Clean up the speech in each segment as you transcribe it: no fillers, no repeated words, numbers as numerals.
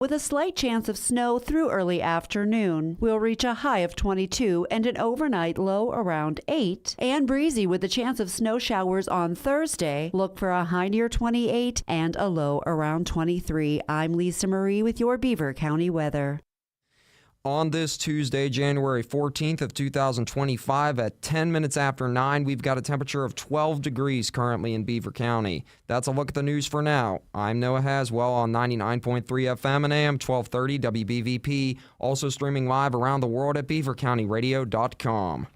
with a slight chance of snow through early afternoon. We'll reach a high of 22 and an overnight low around 8. And breezy with a chance of snow showers on Thursday. Look for a high near 28 and a low around 23. I'm Lisa Marie with your Beaver County weather. On this Tuesday, January 14th of 2025 at 10 minutes after 9, we've got a temperature of 12 degrees currently in Beaver County. That's a look at the news for now. I'm Noah Haswell on 99.3 FM and AM 1230 WBVP, also streaming live around the world at beavercountyradio.com.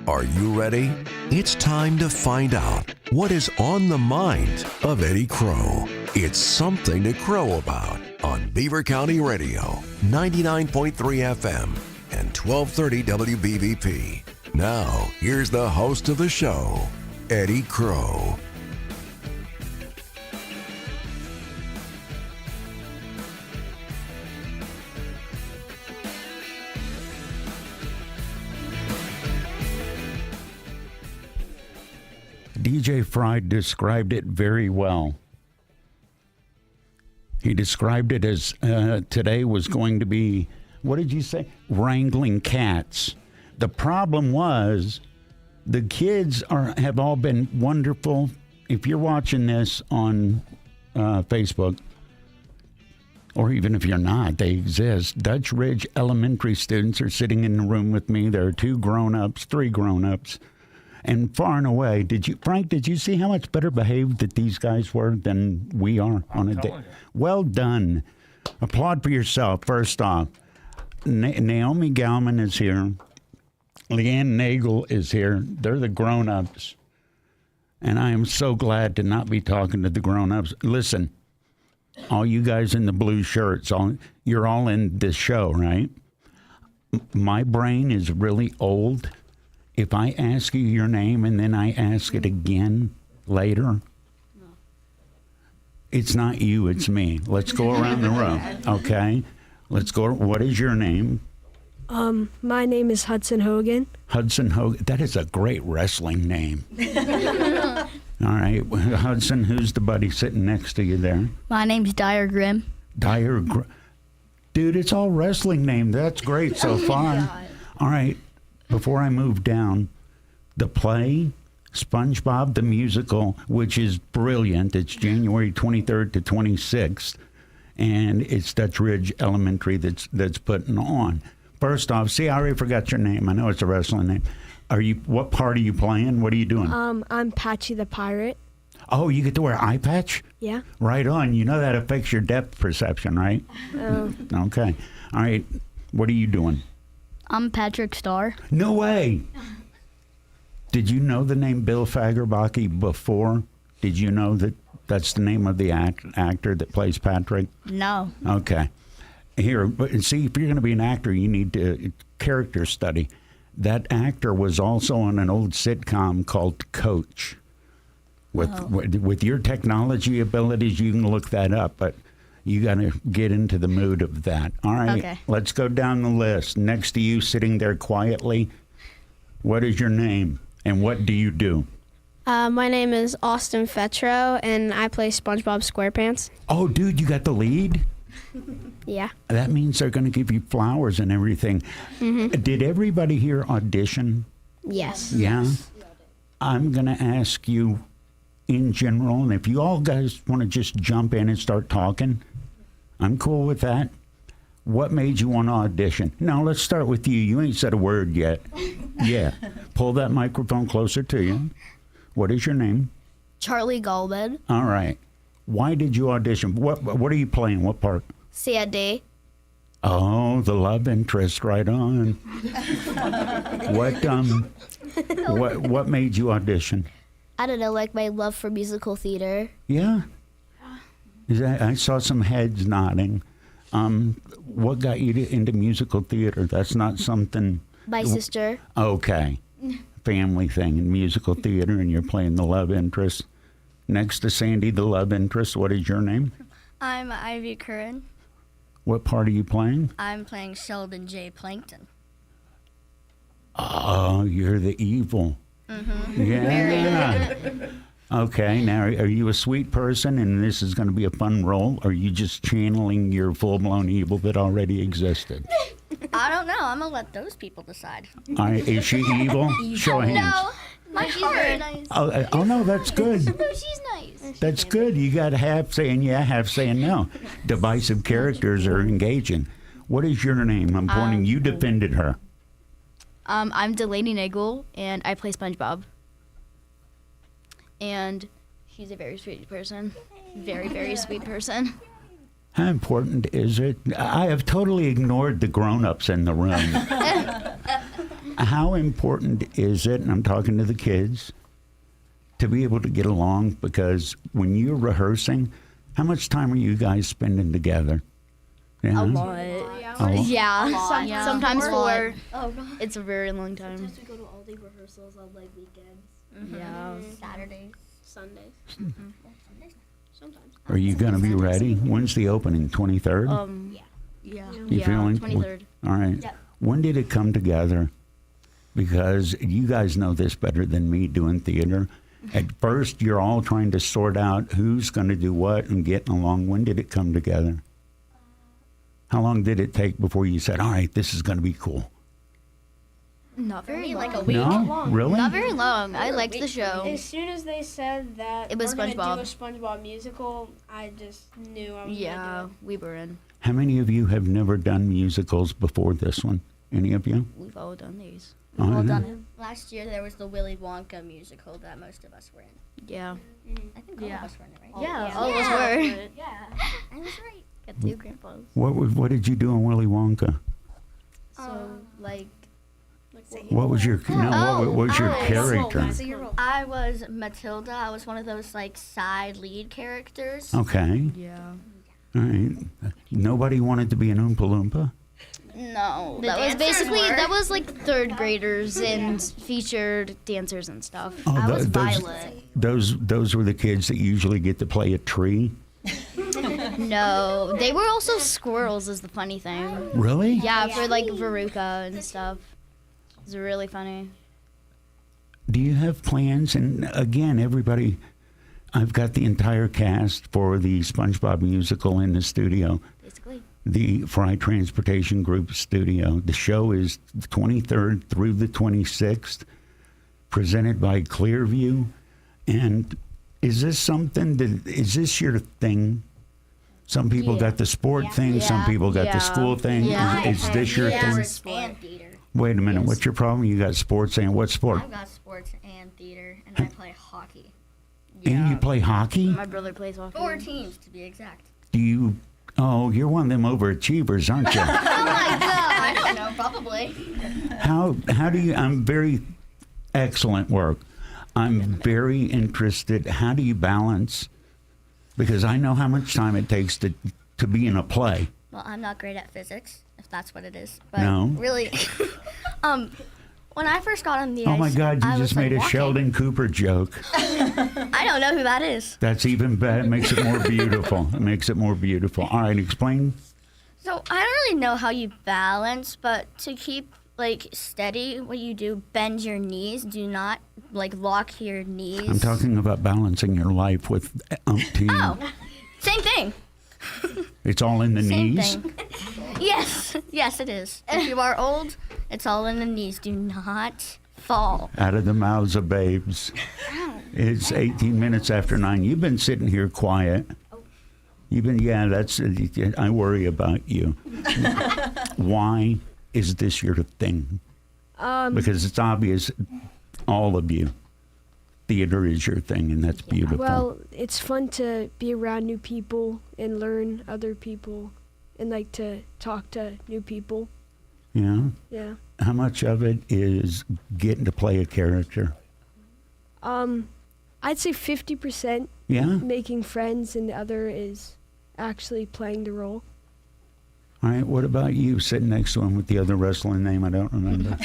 Are you ready? It's time to find out what is on the mind of Eddy Crow. It's something to crow about on Beaver County Radio, 99.3 FM and 1230 WBVP. Now, here's the host of the show, Eddy Crow. DJ Fry described it very well. He described it as today was going to be, what did you say? Wrangling cats. The problem was the kids have all been wonderful. If you're watching this on Facebook, or even if you're not, they exist. Dutch Ridge Elementary students are sitting in the room with me. There are 2 grown-ups, 3 grown-ups. And far and away, Frank, did you see how much better behaved that these guys were than we are on a day? Well done. Applaud for yourself, first off. Naomi Gauman is here. Leanne Nagel is here. They're the grown-ups. And I am so glad to not be talking to the grown-ups. Listen, all you guys in the blue shirts, you're all in this show, right? My brain is really old. If I ask you your name and then I ask it again later, it's not you, it's me. Let's go around the room, okay? Let's go. What is your name? My name is Hudson Hogan. Hudson Hogan. That is a great wrestling name. All right. Hudson, who's the buddy sitting next to you there? My name's Dyer Grimm. Dyer Grimm. Dude, it's all wrestling name. That's great so far. All right. Before I move down, the play, SpongeBob the Musical, which is brilliant. It's January 23rd to 26th, and it's Dutch Ridge Elementary that's putting on. First off, see, I already forgot your name. I know it's a wrestling name. What part are you playing? What are you doing? I'm Patchy the Pirate. Oh, you get to wear eye patch? Yeah. Right on. You know that affects your depth perception, right? Okay. All right. What are you doing? I'm Patrick Starr. No way. Did you know the name Bill Fagerbaki before? Did you know that that's the name of the actor that plays Patrick? No. Okay. Here, see, if you're going to be an actor, you need to character study. That actor was also on an old sitcom called Coach. With your technology abilities, you can look that up, but you got to get into the mood of that. All right, okay. Let's go down the list. Next to you, sitting there quietly, what is your name and what do you do? My name is Austin Fetro, and I play SpongeBob SquarePants. Oh, dude, you got the lead? Yeah. That means they're going to give you flowers and everything. Mm-hmm. Did everybody here audition? Yes. Yeah? I'm going to ask you in general, and if you all guys want to just jump in and start talking, I'm cool with that. What made you want to audition? Now, let's start with you. You ain't said a word yet. Yeah. Pull that microphone closer to you. What is your name? Charlie Goldman. All right. Why did you audition? What are you playing? What part? Sandy. Oh, the love interest, right on. What made you audition? I don't know, like my love for musical theater. Yeah. I saw some heads nodding. What got you into musical theater? That's not something... My sister. Okay. Family thing in musical theater, and you're playing the love interest. Next to Sandy, the love interest, what is your name? I'm Ivy Curran. What part are you playing? I'm playing Sheldon J. Plankton. Oh, you're the evil. Mm-hmm. Yeah. Okay, now are you a sweet person and this is going to be a fun role? Or are you just channeling your full-blown evil that already existed? I don't know. I'm gonna let those people decide. All right, is she evil? Show of hands. No, my heart. Nice. Oh, no, that's good. No, she's nice. That's good. You got half saying yeah, half saying no. Divisive characters are engaging. What is your name? I'm pointing. You defended her. I'm Delaney Nagel, and I play SpongeBob. And she's a very sweet person. Very, very sweet person. How important is it? I have totally ignored the grown-ups in the room. How important is it, and I'm talking to the kids, to be able to get along? Because when you're rehearsing, how much time are you guys spending together? Yeah? A lot. Yeah. Sometimes 4. Oh, God. It's a very long time. Sometimes we go to all day rehearsals on like weekends. Yeah. Saturdays. Sundays. Sometimes. Are you going to be ready? When's the opening? 23rd? Yeah. You feeling? 23rd. All right. Yep. When did it come together? Because you guys know this better than me doing theater. At first, you're all trying to sort out who's going to do what and getting along. When did it come together? How long did it take before you said, all right, this is going to be cool? Not very long. Like a week. No? Really? Not very long. I liked the show. As soon as they said that It was we're SpongeBob. gonna do a SpongeBob musical, I just knew I was Yeah, gonna we were in. How many of you have never done musicals before this one? Any of you? We've all done these. Oh, Well yeah. done. Last year there was the Willy Wonka musical that most of us were in. Yeah. I think all of us were in it, right? Yeah, Yeah. all of us were. Yeah. I was right. Got 2 grandpas. What did you do in Willy Wonka? So, like, What was your what was your character? I was Matilda. I was one of those like side lead characters. Okay. yeah. All right. Nobody wanted to be an Oompa Loompa? No, That was basically, that was like 3rd graders and featured dancers and stuff. Oh, I was those, Violet. those were the kids that usually get to play a tree? No, they were also squirrels is the funny thing. Really? Yeah, for like Veruca and stuff. It was really funny. Do you have plans? And again, everybody, I've got the entire cast for the SpongeBob musical in the studio, Basically. the Fry Transportation Group studio. The show is the 23rd through the 26th, presented by Clearview. And is this something that, is this your thing? Some people got the sport thing, some people got the school thing. Yeah. Is this your thing? Sports and theater. Wait a minute, what's your problem? You got sports and what sport? I've got sports and theater, and I play hockey. And you play hockey? My brother plays hockey. 4 teams to be exact. Do you? Oh, you're one of them overachievers, aren't you? Oh my God! I don't know, probably. How do you? I'm very excellent work. I'm very interested. How do you balance? Because I know how much time it takes to be in a play. Well, I'm not great at physics, if that's what it is. But No. really, when I first got on the Oh ice, my God! You I just was, like, made a walking. Sheldon Cooper joke. I don't know who that is. That's even better. It makes it more beautiful. It makes it more beautiful. All right, explain. So I don't really know how you balance, but to keep like steady, what you do, bend your knees. Do not like lock your knees. I'm talking about balancing your life with umpteen. Oh, same thing. It's all in the Same knees. thing. Yes, it is. If you are old, it's all in the knees. Do not fall. Out of the mouths of babes. It's 18 minutes after 9. You've been sitting here quiet. You've been, yeah, that's, I worry about you. Why is this your thing? Because it's obvious, all of you, theater is your thing, and that's beautiful. Well, it's fun to be around new people and learn other people and like to talk to new people. Yeah? Yeah. How much of it is getting to play a character? I'd say 50% Yeah? making friends and the other is actually playing the role. All right, what about you sitting next to him with the other wrestling name I don't remember?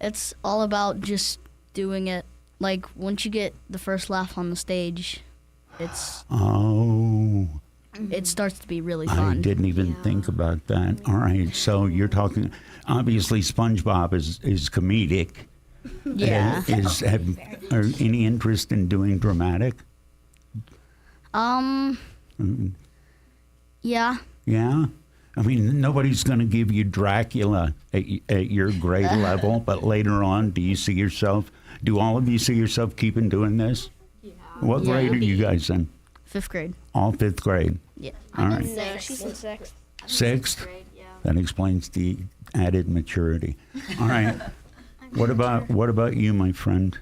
It's all about just doing it. Like, once you get the first laugh on the stage, Oh, it starts to be really I fun. didn't even think about that. All right, so you're talking, obviously SpongeBob is comedic. Yeah. Are any interest in doing dramatic? Yeah. Yeah. I mean, nobody's going to give you Dracula at your grade level, but later on, do all of you see yourself keeping doing this? Yeah. What grade are you guys in? 5th grade. All 5th grade? Yeah. All right. No, she's in sixth. 6th? That explains the added maturity. All right. What about you, my friend?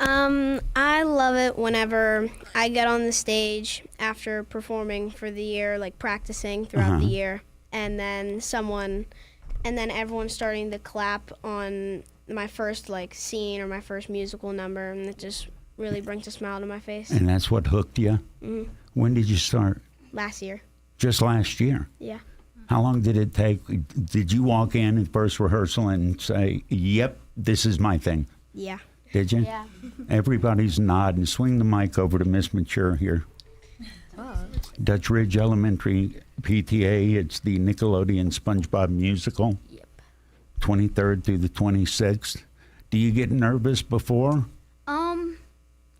I love it whenever I get on the stage after performing for the year, like practicing throughout the year, and then everyone's starting to clap on my first like scene or my first musical number, and it just really brings a smile to my face. And that's what hooked you? Mm-hmm. When did you start? Last year. Just last year? Yeah. How long did it take? Did you walk in at first rehearsal and say, yep, this is my thing? Yeah. Did you? Yeah. Everybody's nodding. Swing the mic over to Miss Mature here. Oh. Dutch Ridge Elementary PTA. It's the Nickelodeon SpongeBob musical. Yep. 23rd through the 26th. Do you get nervous before?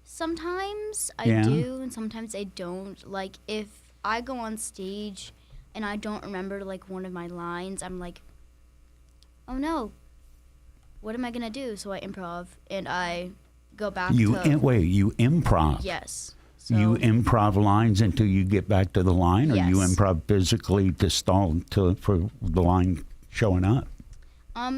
Sometimes I do, and sometimes I don't. Like, if I go on stage and I don't remember, like, one of my lines, I'm like, oh, no. What am I going to do? So I improv, and I go back you improv? Yes. So you improv lines until you get back to the line, or you improv physically to stall for the line showing up?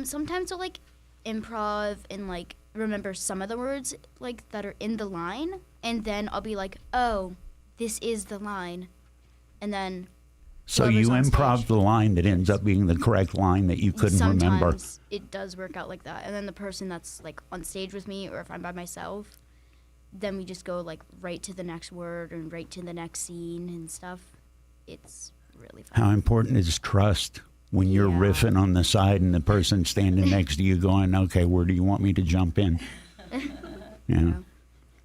Sometimes I'll, like, improv and, like, remember some of the words, like, that are in the line, and then I'll be like, oh, this is the line, and then so you improv the line that ends up being the correct line that you couldn't remember. Sometimes it does work out like that, and then the person that's, like, on stage with me, or if I'm by myself, then we just go, like, right to the next word and right to the next scene and stuff. It's really fun. How important is trust when you're riffing on the side and the person standing next to you going, okay, where do you want me to jump in? Yeah.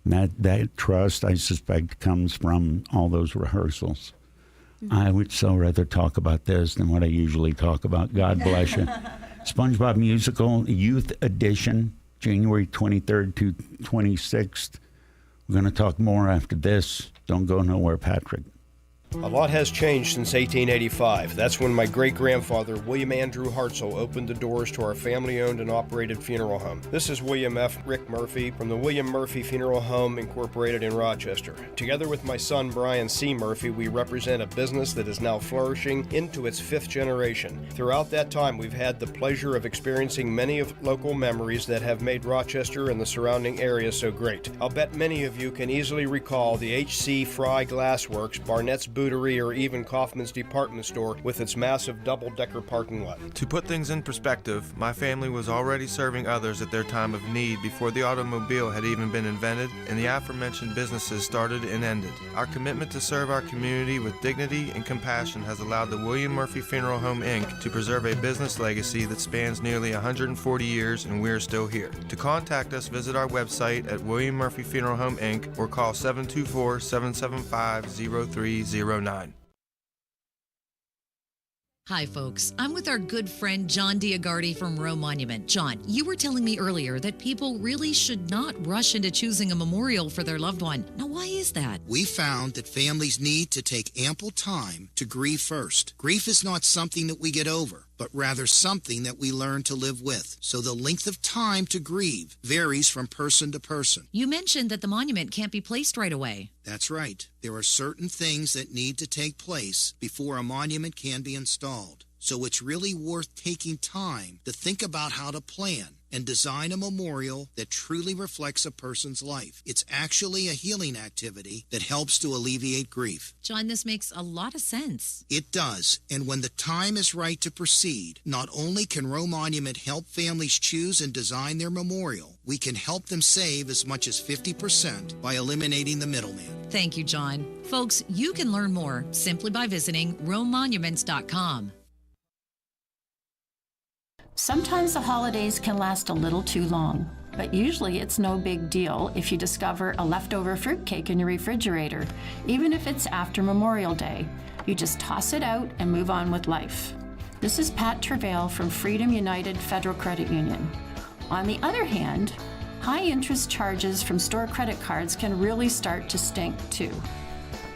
That trust, I suspect, comes from all those rehearsals. Mm-hmm. I would so rather talk about this than what I usually talk about. God bless you. SpongeBob Musical Youth Edition, January 23rd to 26th. We're going to talk more after this. Don't go nowhere, Patrick. A lot has changed since 1885. That's when my great-grandfather, William Andrew Hartzell, opened the doors to our family-owned and operated funeral home. This is William F. Rick Murphy from the William Murphy Funeral Home, Incorporated in Rochester. Together with my son, Brian C. Murphy, we represent a business that is now flourishing into its 5th generation. Throughout that time, we've had the pleasure of experiencing many of local memories that have made Rochester and the surrounding area so great. I'll bet many of you can easily recall the H.C. Fry Glassworks, Barnett's Bootery, or even Kaufman's Department Store with its massive double-decker parking lot. To put things in perspective, my family was already serving others at their time of need before the automobile had even been invented and the aforementioned businesses started and ended. Our commitment to serve our community with dignity and compassion has allowed the William Murphy Funeral Home, Inc. to preserve a business legacy that spans nearly 140 years, and we're still here. To contact us, visit our website at William Murphy Funeral Home, Inc. or call 724-775-0309. Hi, folks. I'm with our good friend John Diagardi from Roe Monument. John, you were telling me earlier that people really should not rush into choosing a memorial for their loved one. Now, why is that? We found that families need to take ample time to grieve first. Grief is not something that we get over, but rather something that we learn to live with. So the length of time to grieve varies from person to person. You mentioned that the monument can't be placed right away. That's right. There are certain things that need to take place before a monument can be installed. So it's really worth taking time to think about how to plan and design a memorial that truly reflects a person's life. It's actually a healing activity that helps to alleviate grief. John, this makes a lot of sense. It does. And when the time is right to proceed, not only can Roe Monument help families choose and design their memorial, we can help them save as much as 50% by eliminating the middleman. Thank you, John. Folks, you can learn more simply by visiting RoeMonuments.com. Sometimes the holidays can last a little too long, but usually it's no big deal if you discover a leftover fruitcake in your refrigerator, even if it's after Memorial Day. You just toss it out and move on with life. This is Pat Travail from Freedom United Federal Credit Union. On the other hand, high interest charges from store credit cards can really start to stink too.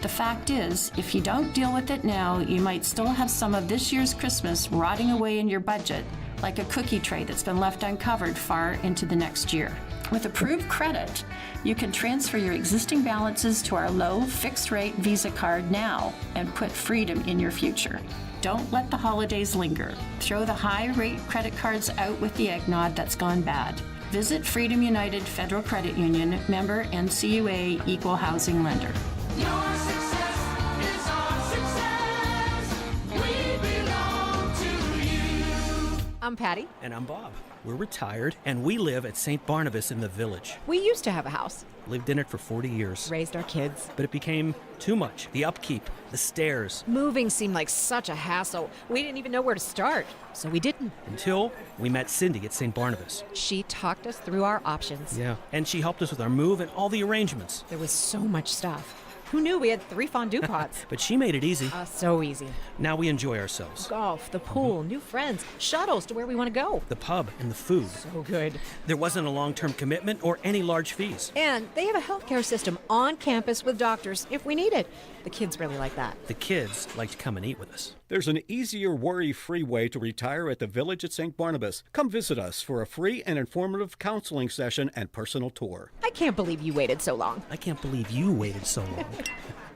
The fact is, if you don't deal with it now, you might still have some of this year's Christmas rotting away in your budget, like a cookie tray that's been left uncovered far into the next year. With approved credit, you can transfer your existing balances to our low fixed-rate Visa card now and put freedom in your future. Don't let the holidays linger. Throw the high-rate credit cards out with the eggnog that's gone bad. Visit Freedom United Federal Credit Union, member NCUA, equal housing lender. Your success is our success. We belong to you. I'm Patty. And I'm Bob. We're retired, and we live at St. Barnabas in the Village. We used to have a house. Lived in it for 40 years. Raised our kids. But it became too much. The upkeep, the stairs. Moving seemed like such a hassle. We didn't even know where to start, so we didn't. Until we met Cindy at St. Barnabas. She talked us through our options. Yeah, and she helped us with our move and all the arrangements. There was so much stuff. Who knew we had 3 fondue pots? But she made it easy. So easy. Now we enjoy ourselves. Golf, the pool, new friends, shuttles to where we want to go. The pub and the food. So good. There wasn't a long-term commitment or any large fees. And they have a healthcare system on campus with doctors if we need it. The kids really like that. The kids like to come and eat with us. There's an easier, worry-free way to retire at the Village at St. Barnabas. Come visit us for a free and informative counseling session and personal tour. I can't believe you waited so long. I can't believe you waited so long.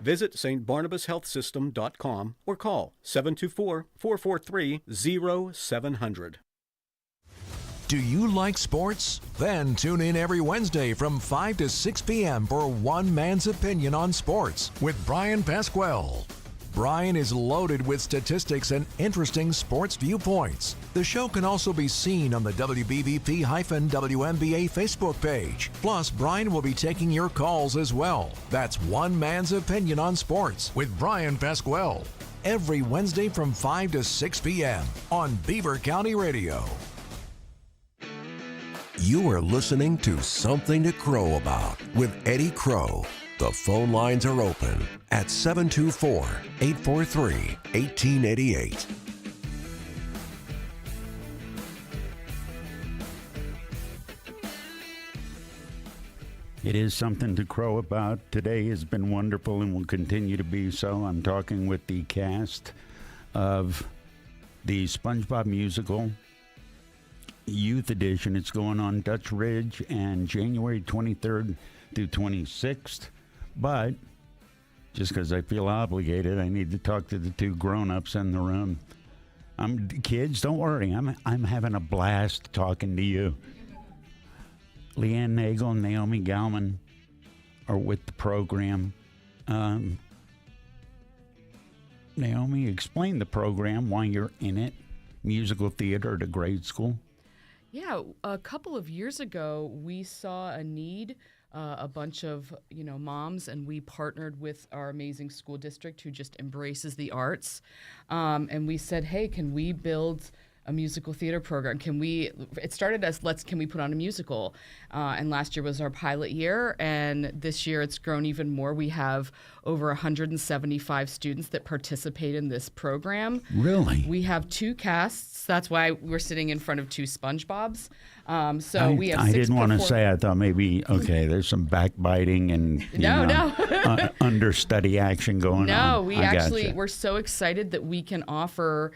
Visit stbarnabashealthsystem.com or call 724-443-0700. Do you like sports? Then tune in every Wednesday from 5 to 6 p.m. for One Man's Opinion on Sports with Brian Pasquale. Brian is loaded with statistics and interesting sports viewpoints. The show can also be seen on the WBVP-WNBA Facebook page. Plus, Brian will be taking your calls as well. That's One Man's Opinion on Sports with Brian Pasquale. Every Wednesday from 5 to 6 p.m. on Beaver County Radio. You are listening to Something to Crow About with Eddy Crow. The phone lines are open at 724-843-1888. It is something to crow about. Today has been wonderful and will continue to be so. I'm talking with the cast of the SpongeBob musical Youth Edition. It's going on Dutch Ridge and January 23rd through 26th. But just because I feel obligated, I need to talk to the 2 grown-ups in the room. Kids, don't worry. I'm having a blast talking to you. Leanne Nagel and Naomi Galman are with the program. Naomi, explain the program, why you're in it. Musical theater at a grade school. Yeah, a couple of years ago, we saw a need. A bunch of moms, and we partnered with our amazing school district who just embraces the arts, and we said, hey, can we build a musical theater program? It started as can we put on a musical, and last year was our pilot year, and this year it's grown even more. We have over 175 students that participate in this program. Really? We have 2 casts. That's why we're sitting in front of 2 SpongeBobs. We have I 6 didn't want to say, I thought maybe, okay, there's some backbiting and understudy action going on. No, we're so excited that we can offer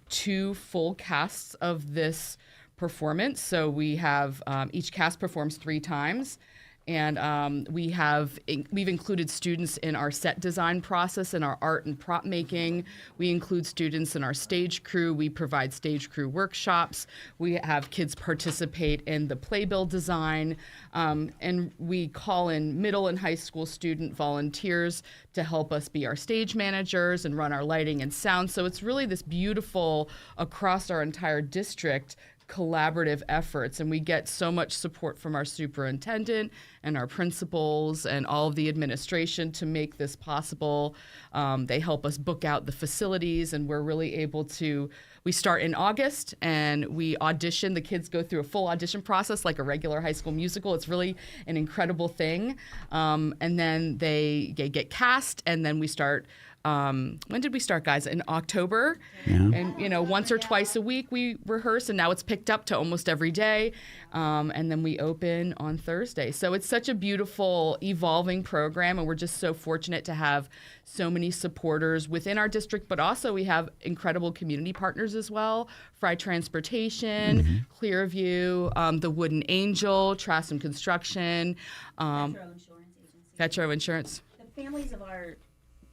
2 full casts of this performance. So we have each cast performs 3 times. And we've included students in our set design process and our art and prop making. We include students in our stage crew. We provide stage crew workshops. We have kids participate in the playbill design. And we call in middle and high school student volunteers to help us be our stage managers and run our lighting and sound. So it's really this beautiful, across our entire district, collaborative efforts, and we get so much support from our superintendent and our principals and all of the administration to make this possible. They help us book out the facilities, and we're really able to. We start in August, and we audition. The kids go through a full audition process like a regular high school musical. It's really an incredible thing. And then they get cast, and then we start when did we start, guys? In October. Yeah. And, once or twice a week we rehearse, and now it's picked up to almost every day. And then we open on Thursday. So it's such a beautiful, evolving program, and we're just so fortunate to have so many supporters within our district, but also we have incredible community partners as well. Fry Transportation, Clearview, the Wooden Angel, Trassam Construction, Petro Insurance. The families of our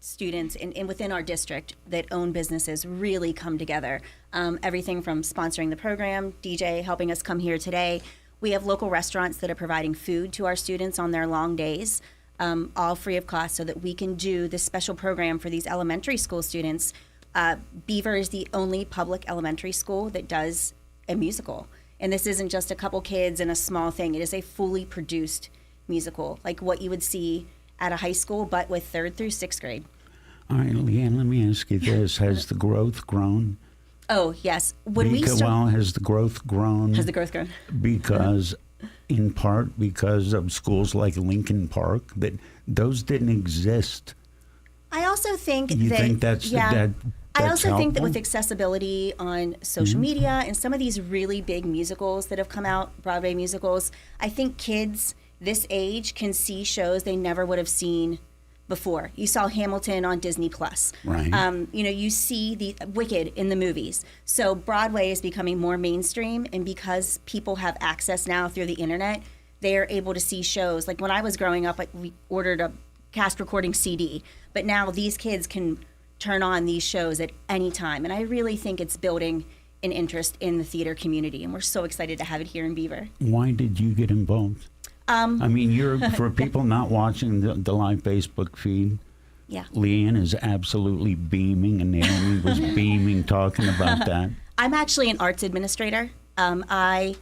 students and within our district that own businesses really come together. Everything from sponsoring the program, DJ helping us come here today. We have local restaurants that are providing food to our students on their long days, all free of cost, so that we can do this special program for these elementary school students. Beaver is the only public elementary school that does a musical. And this isn't just a couple kids and a small thing. It is a fully produced musical, like what you would see at a high school, but with 3rd through 6th grade. All right, Leanne, let me ask you this. Has the growth grown? Oh, yes. When we has the growth grown? Has the growth grown? Because, in part, because of schools like Lincoln Park, that those didn't exist. I also think You that... think that's I that's also think that helpful? with accessibility on social media and some of these really big musicals that have come out, Broadway musicals, I think kids this age can see shows they never would have seen before. You saw Hamilton on Disney Plus. Right. You see the Wicked in the movies. So Broadway is becoming more mainstream, and because people have access now through the internet, they are able to see shows. Like when I was growing up, we ordered a cast recording CD, but now these kids can turn on these shows at any time. And I really think it's building an interest in the theater community, and we're so excited to have it here in Beaver. Why did you get involved? I mean, for people not watching the live Facebook feed, yeah, Leanne is absolutely beaming, and Naomi was beaming talking about that. I'm actually an arts administrator. I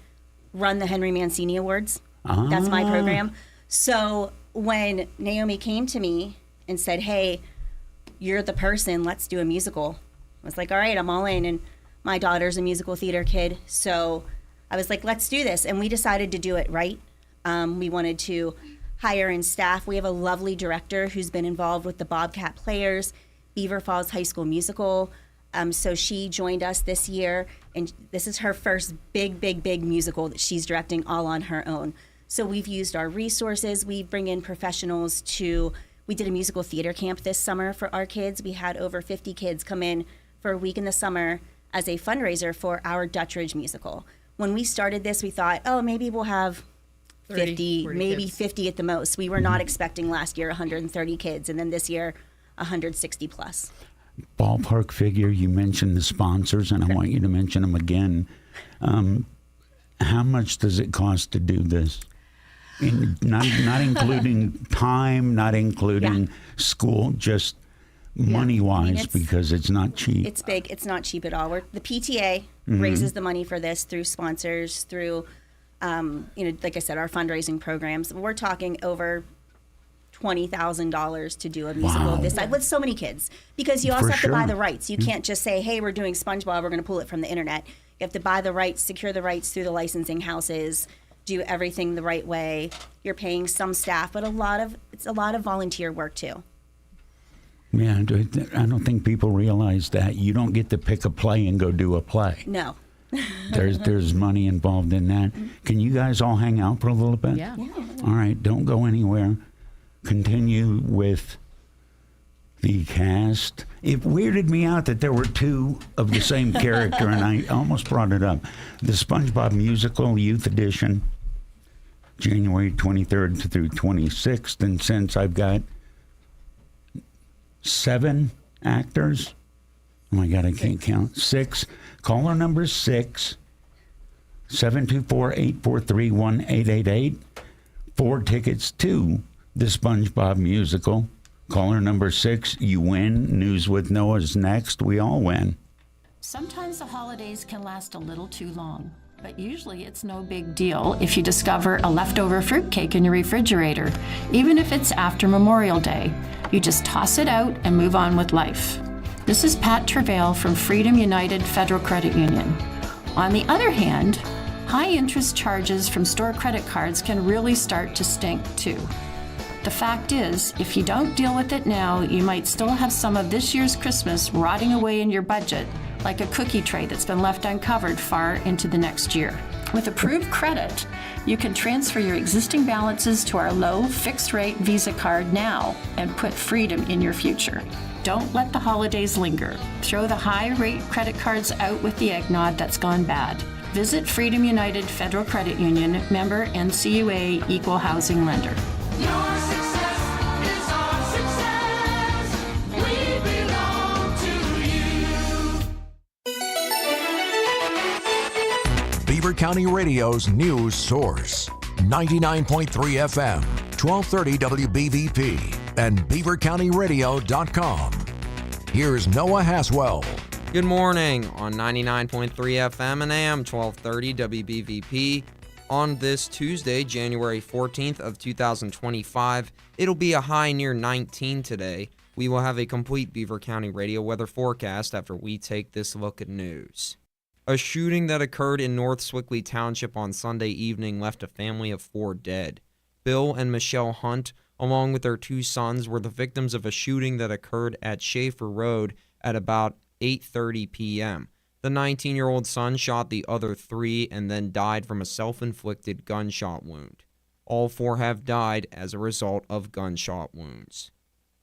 run the Henry Mancini Awards. That's my program. So when Naomi came to me and said, hey, you're the person, let's do a musical, I was like, all right, I'm all in. And my daughter's a musical theater kid. So I was like, let's do this. And we decided to do it right. We wanted to hire in staff. We have a lovely director who's been involved with the Bobcat Players, Beaver Falls High School Musical. So she joined us this year, and this is her first big musical that she's directing all on her own. So we've used our resources. We bring in professionals we did a musical theater camp this summer for our kids. We had over 50 kids come in for a week in the summer as a fundraiser for our Dutch Ridge musical. When we started this, we thought, oh, maybe we'll have 50, maybe kids. 50 at the most. We were not expecting last year 130 kids, and then this year 160 plus. Ballpark figure, you mentioned the sponsors, and I want you to mention them again. How much does it cost to do this? Not including time, not including school, just money-wise, because it's not cheap. It's big. It's not cheap at all. The PTA raises the money for this through sponsors, through, like I said, our fundraising programs. We're talking over $20,000 to do a musical of this size with so many kids, because you also have to buy the rights. You can't just say, hey, we're doing SpongeBob, we're going to pull it from the internet. You have to buy the rights, secure the rights through the licensing houses, do everything the right way. You're paying some staff, but it's a lot of volunteer work too. Yeah, I don't think people realize that. You don't get to pick a play and go do a play. No. There's money involved in that. Can you guys all hang out for a little bit? Yeah. All right, don't go anywhere. Continue with the cast. It weirded me out that there were two of the same character, and I almost brought it up. The SpongeBob Musical Youth Edition, January 23rd through 26th, and since I've got 7 actors, oh my God, I can't count, 6. Caller number 6, 724-843-1888. 4 tickets to the SpongeBob Musical. Caller number 6, you win. News with Noah's next. We all win. Sometimes the holidays can last a little too long, but usually it's no big deal if you discover a leftover fruitcake in your refrigerator, even if it's after Memorial Day. You just toss it out and move on with life. This is Pat Travail from Freedom United Federal Credit Union. On the other hand, high interest charges from store credit cards can really start to stink too. The fact is, if you don't deal with it now, you might still have some of this year's Christmas rotting away in your budget, like a cookie tray that's been left uncovered far into the next year. With approved credit, you can transfer your existing balances to our low fixed-rate Visa card now and put freedom in your future. Don't let the holidays linger. Throw the high-rate credit cards out with the eggnog that's gone bad. Visit Freedom United Federal Credit Union, member NCUA, equal housing lender. Your success is our success. We belong to you. Beaver County Radio's news source. 99.3 FM, 1230 WBVP, and beavercountyradio.com. Here's Noah Haswell. Good morning on 99.3 FM and AM 1230 WBVP. On this Tuesday, January 14th of 2025, it'll be a high near 19 today. We will have a complete Beaver County radio weather forecast after we take this look at news. A shooting that occurred in North Swickley Township on Sunday evening left a family of 4 dead. Bill and Michelle Hunt, along with their 2 sons, were the victims of a shooting that occurred at Schaefer Road at about 8:30 p.m. The 19-year-old son shot the other 3 and then died from a self-inflicted gunshot wound. All 4 have died as a result of gunshot wounds.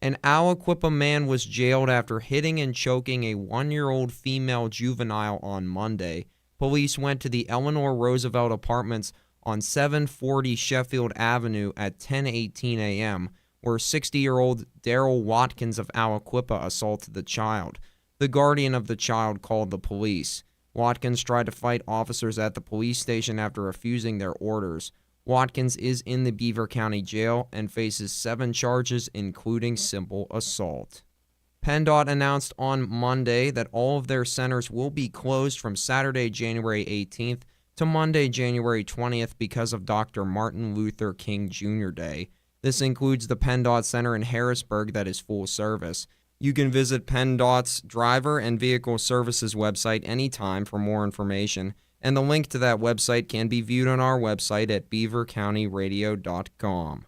An Aliquippa man was jailed after hitting and choking a 1-year-old female juvenile on Monday. Police went to the Eleanor Roosevelt Apartments on 740 Sheffield Avenue at 10:18 a.m., where 60-year-old Daryl Watkins of Aliquippa assaulted the child. The guardian of the child called the police. Watkins tried to fight officers at the police station after refusing their orders. Watkins is in the Beaver County Jail and faces 7 charges, including simple assault. PennDOT announced on Monday that all of their centers will be closed from Saturday, January 18th to Monday, January 20th because of Dr. Martin Luther King Jr. Day. This includes the PennDOT Center in Harrisburg that is full service. You can visit PennDOT's Driver and Vehicle Services website anytime for more information, and the link to that website can be viewed on our website at beavercountyradio.com.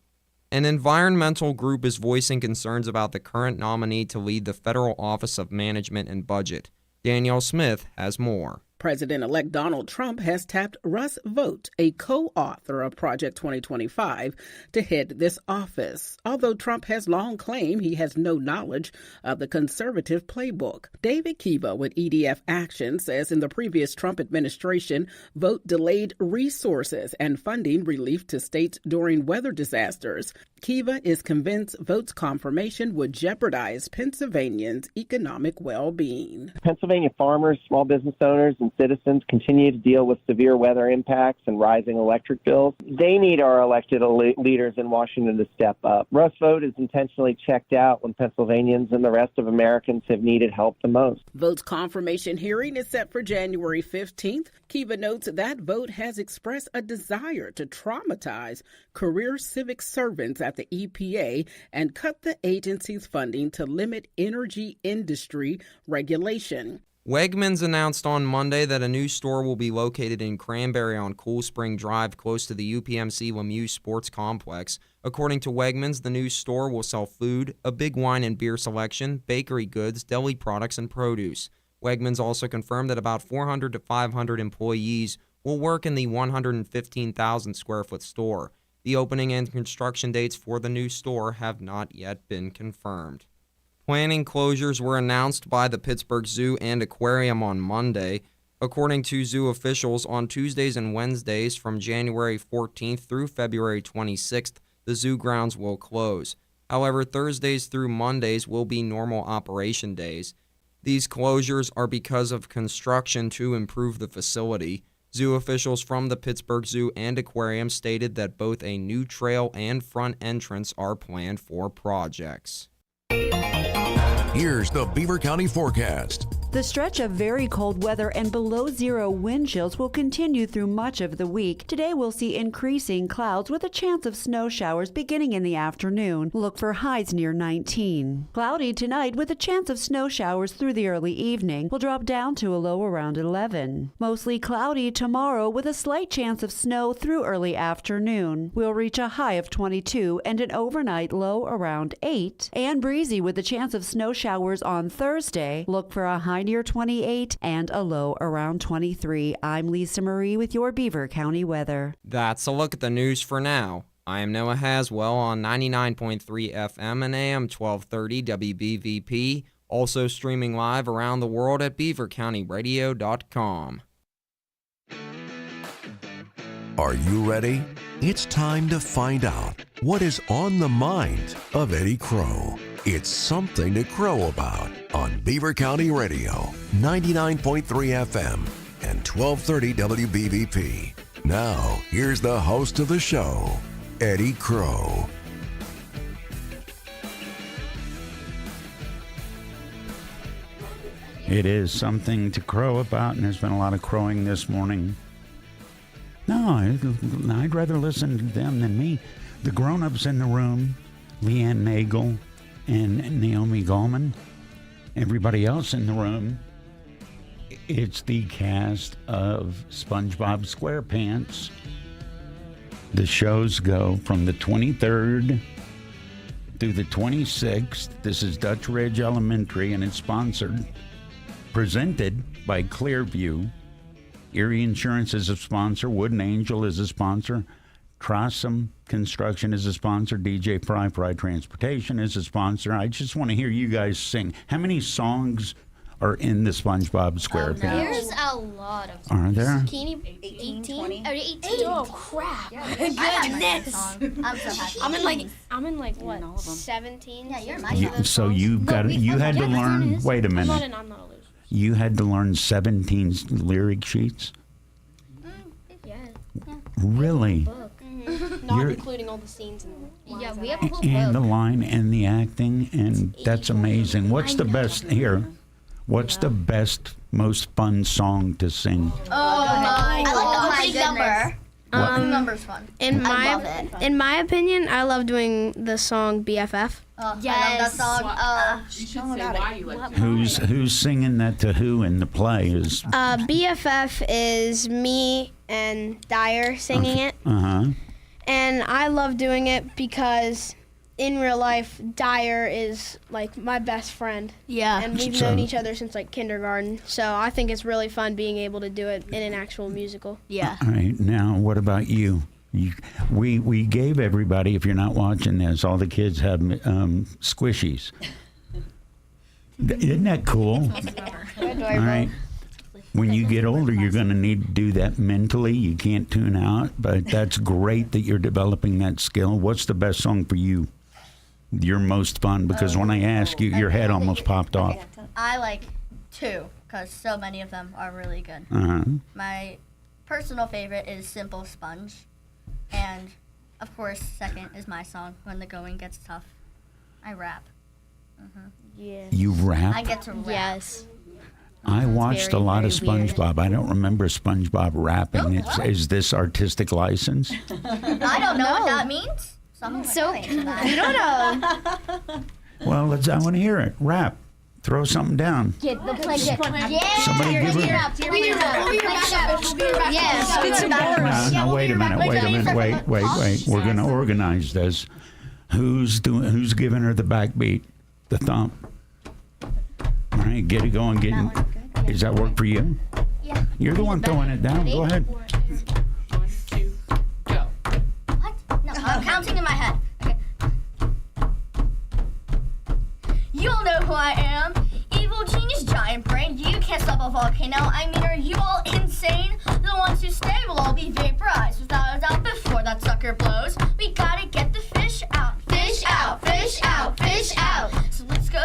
An environmental group is voicing concerns about the current nominee to lead the Federal Office of Management and Budget. Danielle Smith has more. President-elect Donald Trump has tapped Russ Vought, a co-author of Project 2025, to head this office, although Trump has long claimed he has no knowledge of the conservative playbook. David Kiva with EDF Action says in the previous Trump administration, Vought delayed resources and funding relief to states during weather disasters. Kiva is convinced Vought's confirmation would jeopardize Pennsylvanians' economic well-being. Pennsylvania farmers, small business owners, and citizens continue to deal with severe weather impacts and rising electric bills. They need our elected leaders in Washington to step up. Russ Vought is intentionally checked out when Pennsylvanians and the rest of Americans have needed help the most. Vought's confirmation hearing is set for January 15th. Kiva notes that Vought has expressed a desire to traumatize career civic servants at the EPA and cut the agency's funding to limit energy industry regulation. Wegmans announced on Monday that a new store will be located in Cranberry on Cool Spring Drive, close to the UPMC Lemieux Sports Complex. According to Wegmans, the new store will sell food, a big wine and beer selection, bakery goods, deli products, and produce. Wegmans also confirmed that about 400 to 500 employees will work in the 115,000 square foot store. The opening and construction dates for the new store have not yet been confirmed. Planning closures were announced by the Pittsburgh Zoo and Aquarium on Monday. According to zoo officials, on Tuesdays and Wednesdays from January 14th through February 26th, the zoo grounds will close. However, Thursdays through Mondays will be normal operation days. These closures are because of construction to improve the facility. Zoo officials from the Pittsburgh Zoo and Aquarium stated that both a new trail and front entrance are planned for projects. Here's the Beaver County forecast. The stretch of very cold weather and below zero wind chills will continue through much of the week. Today we'll see increasing clouds with a chance of snow showers beginning in the afternoon. Look for highs near 19. Cloudy tonight with a chance of snow showers through the early evening. Will drop down to a low around 11. Mostly cloudy tomorrow with a slight chance of snow through early afternoon. We'll reach a high of 22 and an overnight low around 8. And breezy with a chance of snow showers on Thursday. Look for a high near 28 and a low around 23. I'm Lisa Marie with your Beaver County weather. That's a look at the news for now. I am Noah Haswell on 99.3 FM and AM 1230 WBVP, also streaming live around the world at beavercountyradio.com. Are you ready? It's time to find out what is on the mind of Eddy Crow. It's something to crow about on Beaver County Radio, 99.3 FM and 1230 WBVP. Now, here's the host of the show, Eddy Crow. It is something to crow about, and there's been a lot of crowing this morning. No, I'd rather listen to them than me. The grown-ups in the room, Leanne Nagel and Naomi Gallman. Everybody else in the room, it's the cast of SpongeBob SquarePants. The shows go from the 23rd through the 26th. This is Dutch Ridge Elementary, and it's presented by Clearview. Erie Insurance is a sponsor. Wooden Angel is a sponsor. Trossum Construction is a sponsor. DJ Fry Transportation is a sponsor. I just want to hear you guys sing. How many songs are in the SpongeBob SquarePants? There's a lot of Are there? 18, 20? 18. Oh, crap. Goodness. I'm so happy. I'm in like what? 17. Yeah, you're my So you had to learn. Wait a minute. I'm not a loser. You had to learn 17 lyric sheets? Yeah. Really? Not including all the scenes and lines. Yeah, we have a whole And the book. line and the acting, and that's amazing. What's the best here? What's the best, most fun song to sing? Oh my God. I like the opening number. What? Number's fun. I love it. In my opinion, I love doing the song BFF. Yes. I love that song. You should say why you like it. Who's singing that to who in the play? Is BFF is me and Dyer singing it. Uh-huh. And I love doing it because in real life, Dyer is like my best friend. Yeah. And we've known each other since like kindergarten. So I think it's really fun being able to do it in an actual musical. Yeah. All right, now what about you? We gave everybody, if you're not watching this, all the kids have squishies. Isn't that cool? Adorable. All right. When you get older, you're going to need to do that mentally. You can't tune out, but that's great that you're developing that skill. What's the best song for you? Your most fun? Because when I asked you, your head almost popped off. I like two because so many of them are really good. Uh-huh. My personal favorite is Simple Sponge. And, of course, second is my song, When the Going Gets Tough. I rap. Yeah. You rap? I get to rap. Yes. I watched a lot of very weird. SpongeBob. I don't remember SpongeBob rapping. Is this artistic license? I don't know what that means. So You don't know. Well, I want to hear it. Rap. Throw something down. Get the play. Yeah. Somebody give her. Yes. No, wait a minute. Wait. We're going to organize this. Who's giving her the backbeat? The thump. All right, get it going. Does that work for you? Yeah. You're the one throwing it down. Go ahead. 1, 2, go. What? No, I'm counting in my head. Okay. You all know who I am. Evil genius, giant brain. You can't stop a volcano. I mean, are you all insane? The ones who stay will all be vaporized without a doubt before that sucker blows. We gotta get the fish out. Fish out, fish out, fish out. So let's go.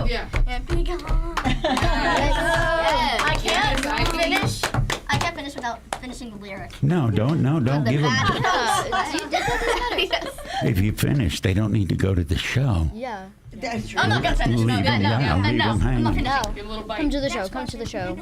Yeah. And be gone. I can't finish. I can't finish without finishing the lyric. No, don't give them. Yes. If you finish, they don't need to go to the show. Yeah. I'm not gonna finish. Leave No, him no, down, no, leave no. him I'm hanging. not No. finishing. Come to the show. Come to the show.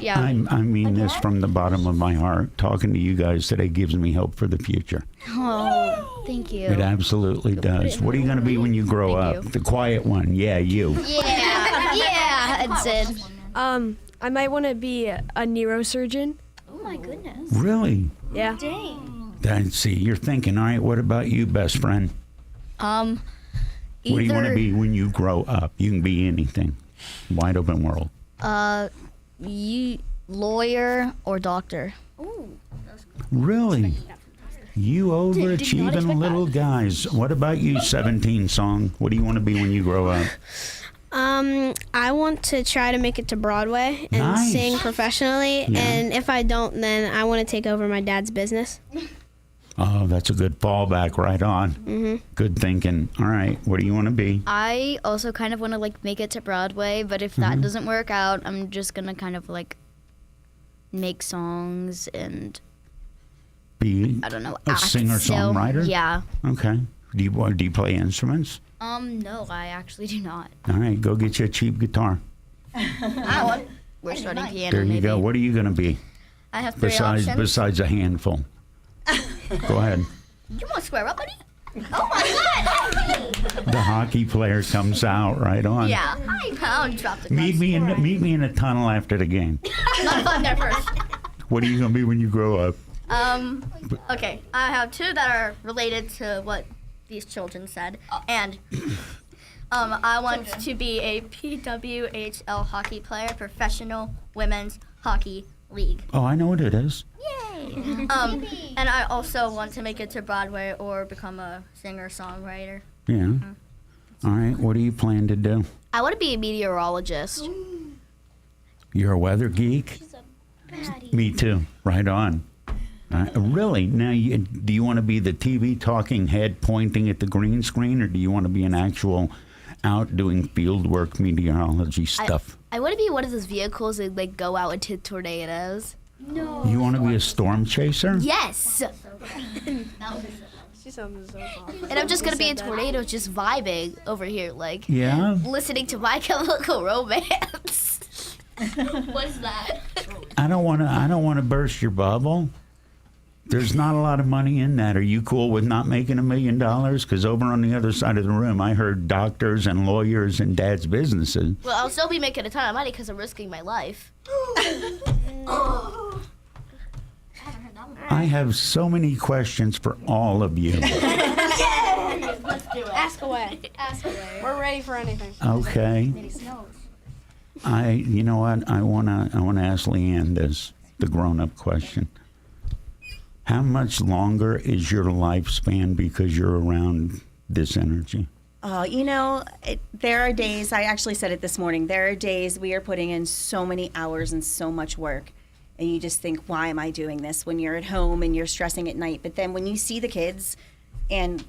Yeah. I mean this from the bottom of my heart. Talking to you guys today gives me hope for the future. Oh, thank you. It absolutely does. What are you going to be when you grow up? The quiet one. Yeah, you. Yeah, Sid. I might want to be a neurosurgeon. Oh my goodness. Really? Yeah. Dang. Then see, you're thinking, all right, what about you, best friend? What do you want to be when you grow up? You can be anything. Wide open world. You lawyer or doctor? Really? You overachieving little guys. What about you, 17 song? What do you want to be when you grow up? I want to try to make it to Broadway and Nice. sing professionally. Yeah. And if I don't, then I want to take over my dad's business. Oh, that's a good fallback. Right on. Mm-hmm. Good thinking. All right. What do you want to be? I also kind of want to make it to Broadway, but if that doesn't work out, I'm just gonna kind of make songs and Be I don't know, a act singer-songwriter? still. Yeah. Okay. Do you play instruments? No, I actually do not. All right. Go get you a cheap guitar. We're starting piano. There you maybe. go. What are you going to be? I have three options. Besides a handful. Go ahead. You want to square up, buddy? Oh my God! The hockey player comes out. Right on. Yeah. I'll drop the Meet me in a tunnel after the game. Not fun there first. What are you going to be when you grow up? Okay, I have two that are related to what these children said, and I want to be a PWHL hockey player, professional women's hockey league. Oh, I know what it is. Yay! And I also want to make it to Broadway or become a singer-songwriter. Yeah. All right. What do you plan to do? I want to be a meteorologist. You're a weather geek? Me too. Right on. Really? Now, do you want to be the TV talking head pointing at the green screen, or do you want to be an actual out doing field work meteorology stuff? I want to be one of those vehicles that go out into tornadoes. No. You want to be a storm chaser? Yes. She sounds so awesome. And I'm just gonna be in tornadoes, just vibing over here, Yeah? listening to My Chemical Romance. What is that? I don't want to burst your bubble. There's not a lot of money in that. Are you cool with not making $1 million? Because over on the other side of the room, I heard doctors and lawyers and dad's businesses. Well, I'll still be making a ton of money because I'm risking my life. I have so many questions for all of you. Let's do it. Ask away. Ask away. We're ready for anything. Okay. You know what? I wanna ask Leanne this, the grown-up question. How much longer is your lifespan because you're around this energy? There are days, I actually said it this morning, there are days we are putting in so many hours and so much work. And you just think, why am I doing this? When you're at home and you're stressing at night. But then when you see the kids and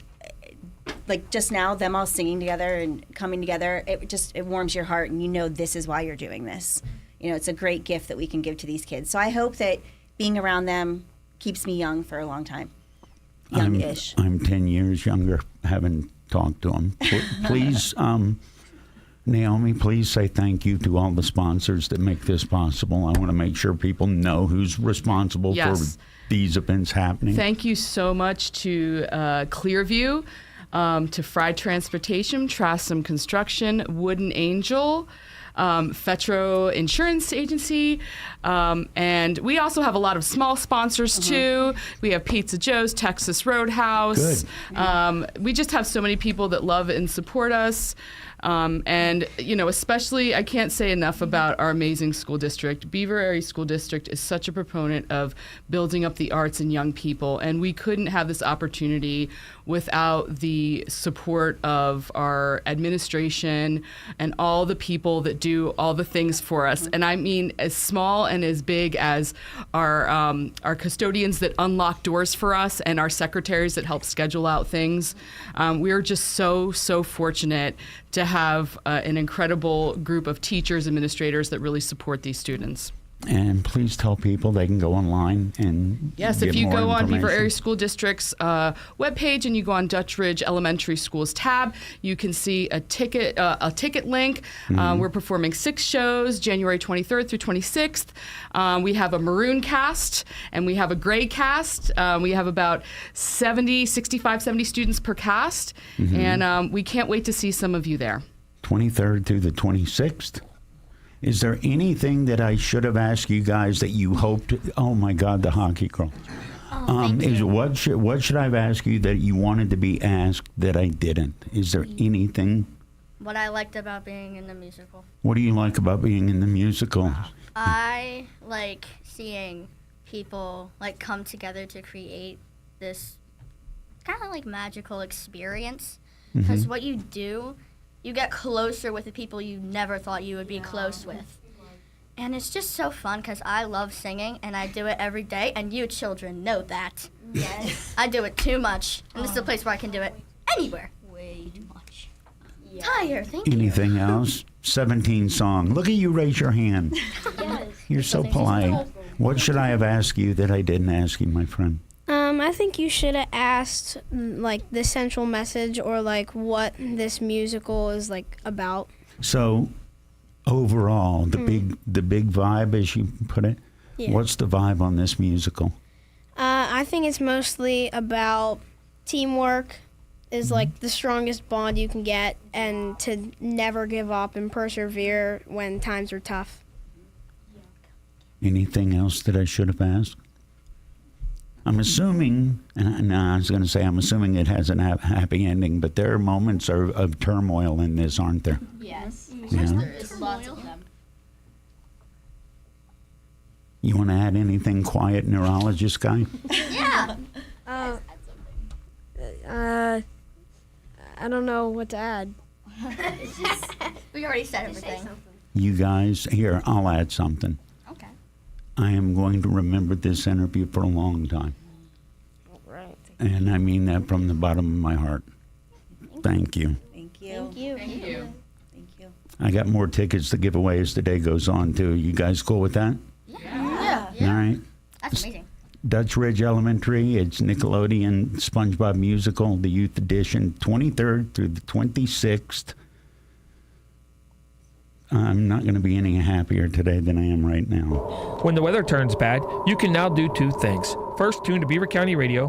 just now, them all singing together and coming together, it warms your heart and you know this is why you're doing this. It's a great gift that we can give to these kids. So I hope that being around them keeps me young for a long time. Young-ish. I'm 10 years younger. Haven't talked to them. Please, Naomi, please say thank you to all the sponsors that make this possible. I want to make sure people know who's responsible for these events happening. Thank you so much to Clearview, to Fried Transportation, Trassam Construction, Wooden Angel, Fetro Insurance Agency, and we also have a lot of small sponsors too. We have Pizza Joe's, Texas Roadhouse. We just have so many people that love and support us. And, especially, I can't say enough about our amazing school district. Beaver Area School District is such a proponent of building up the arts in young people, and we couldn't have this opportunity without the support of our administration and all the people that do all the things for us. And I mean, as small and as big as our custodians that unlock doors for us and our secretaries that help schedule out things. We are just so fortunate to have an incredible group of teachers, administrators that really support these students. And please tell people they can go online and Yes, get if you more go on Beaver information. Area School District's webpage and you go on Dutch Ridge Elementary Schools tab, you can see a ticket link. We're performing 6 shows, January 23rd through 26th. We have a maroon cast and we have a gray cast. We have about 70 students per cast, and we can't wait to see some of you there. 23rd through the 26th. Is there anything that I should have asked you guys that you hoped? Oh my God, the hockey girl. What should I have asked you that you wanted to be asked that I didn't? Is there anything? What I liked about being in the musical. What do you like about being in the musical? I like seeing people like come together to create this kind of like magical experience. Because what you do, you get closer with the people you never thought you would be close with. And it's just so fun because I love singing and I do it every day, and you children know that. Yes. I do it too much, and this is a place where I can do it anywhere. Way too much. Yeah. Tired, thank you. Anything else? 17 song. Look at you, raise your hand. Yes. You're so polite. What should I have asked you that I didn't ask you, my friend? I think you should have asked like the central message or like what this musical is like about. So, overall, the big vibe, as you put it. Yeah. What's the vibe on this musical? I think it's mostly about teamwork is like the strongest bond you can get, and to never give up and persevere when times are tough. Anything else that I should have asked? I'm assuming, I was going to say, I'm assuming it has a happy ending, but there are moments of turmoil in this, aren't there? Yes. Yeah. There is lots of them. You want to add anything, quiet neurologist guy? Yeah. I don't know what to add. We already said everything. You guys, here, I'll add something. Okay. I am going to remember this interview for a long time. Right. And I mean that from the bottom of my heart. Thank you. Thank you. Thank you. Thank you. Thank you. I got more tickets to give away as the day goes on, too. You guys cool with that? Yeah. All right. That's amazing. Dutch Ridge Elementary, it's Nickelodeon SpongeBob Musical, the Youth Edition, 23rd through the 26th. I'm not going to be any happier today than I am right now. When the weather turns bad, you can now do 2 things. First, tune to Beaver County Radio